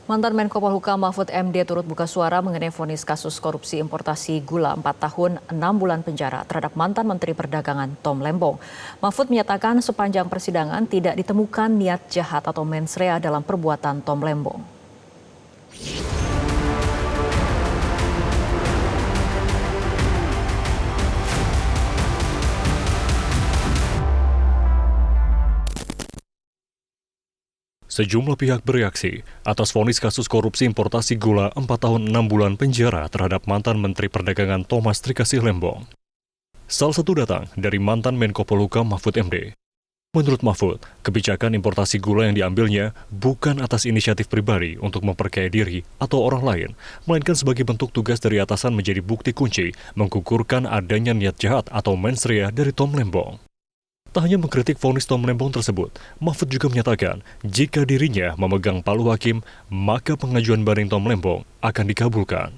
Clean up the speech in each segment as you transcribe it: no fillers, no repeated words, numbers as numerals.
Mantan Menko Polhukam Mahfud MD turut buka suara mengenai vonis kasus korupsi importasi gula 4 tahun 6 bulan penjara terhadap mantan Menteri Perdagangan Tom Lembong. Mahfud menyatakan sepanjang persidangan tidak ditemukan niat jahat atau mens rea dalam perbuatan Tom Lembong. Sejumlah pihak bereaksi atas vonis kasus korupsi importasi gula 4 tahun 6 bulan penjara terhadap mantan Menteri Perdagangan Thomas Trikasih Lembong. Salah satu datang dari mantan Menko Polhukam Mahfud MD. Menurut Mahfud, kebijakan importasi gula yang diambilnya bukan atas inisiatif pribadi untuk memperkaya diri atau orang lain, melainkan sebagai bentuk tugas dari atasan menjadi bukti kunci menggugurkan adanya niat jahat atau mens rea dari Tom Lembong. Tak hanya mengkritik vonis Tom Lembong tersebut, Mahfud juga menyatakan jika dirinya memegang palu hakim, maka pengajuan banding Tom Lembong akan dikabulkan.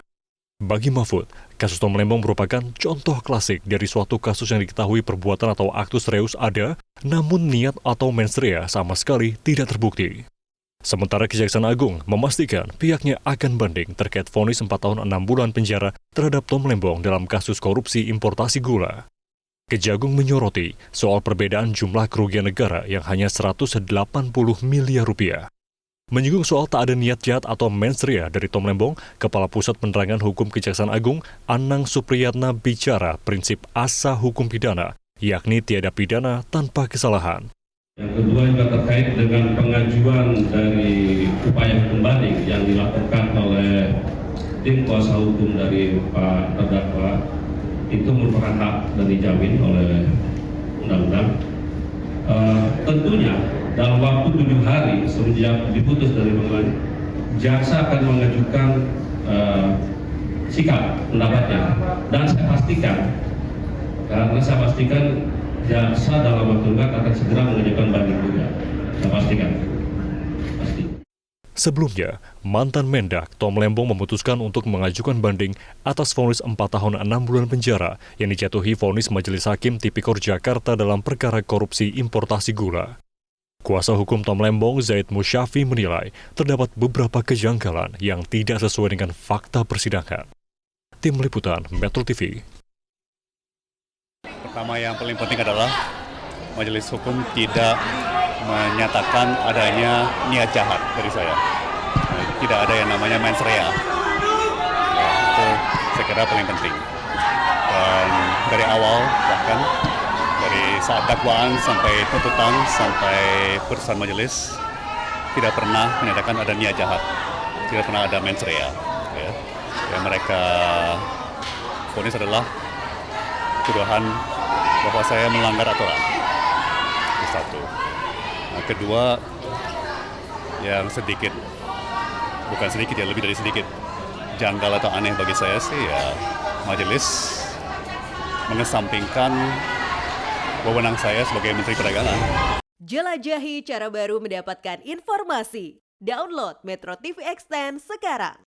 Bagi Mahfud, kasus Tom Lembong merupakan contoh klasik dari suatu kasus yang diketahui perbuatan atau aktus reus ada, namun niat atau mens rea sama sekali tidak terbukti. Sementara Kejaksaan Agung memastikan pihaknya akan banding terkait vonis 4 tahun 6 bulan penjara terhadap Tom Lembong dalam kasus korupsi importasi gula. Kejagung menyoroti soal perbedaan jumlah kerugian negara yang hanya 180 miliar rupiah. Menyinggung soal tak ada niat jahat atau mens rea dari Tom Lembong, Kepala Pusat Penerangan Hukum Kejaksaan Agung, Anang Supriyatna bicara prinsip asa hukum pidana, yakni tiada pidana tanpa kesalahan. Yang kedua juga terkait dengan pengajuan dari upaya hukum banding yang dilakukan oleh tim kuasa hukum dari Pak terdakwa. Itu merupakan hak dan dijamin oleh undang-undang. Tentunya dalam waktu 7 hari semenjak diputus dari pengadilan, jaksa akan mengajukan sikap pendapatnya. Dan saya pastikan jaksa dalam waktu dekat akan segera mengajukan banding juga. Saya pastikan. Sebelumnya, mantan Mendak Tom Lembong memutuskan untuk mengajukan banding atas vonis 4 tahun 6 bulan penjara yang dijatuhi vonis Majelis Hakim Tipikor Jakarta dalam perkara korupsi importasi gula. Kuasa hukum Tom Lembong, Zaid Musyafi, menilai terdapat beberapa kejanggalan yang tidak sesuai dengan fakta persidangan. Tim Liputan Metro TV. Pertama yang paling penting adalah Majelis Hukum tidak menyatakan adanya niat jahat dari saya. Tidak ada yang namanya mens rea. Itu saya kira paling penting. Dan dari awal, bahkan dari saat dakwaan sampai tuntutan, sampai putusan majelis, tidak pernah menyatakan ada niat jahat. Tidak pernah ada mens rea. Yang mereka vonis adalah tuduhan bahwa saya melanggar aturan. Itu satu. Kedua, yang sedikit, bukan sedikit ya, lebih dari sedikit janggal atau aneh bagi saya sih ya, majelis mengesampingkan wewenang saya sebagai Menteri Perdagangan. Jelajahi cara baru mendapatkan informasi. Download Metro TV Extend sekarang.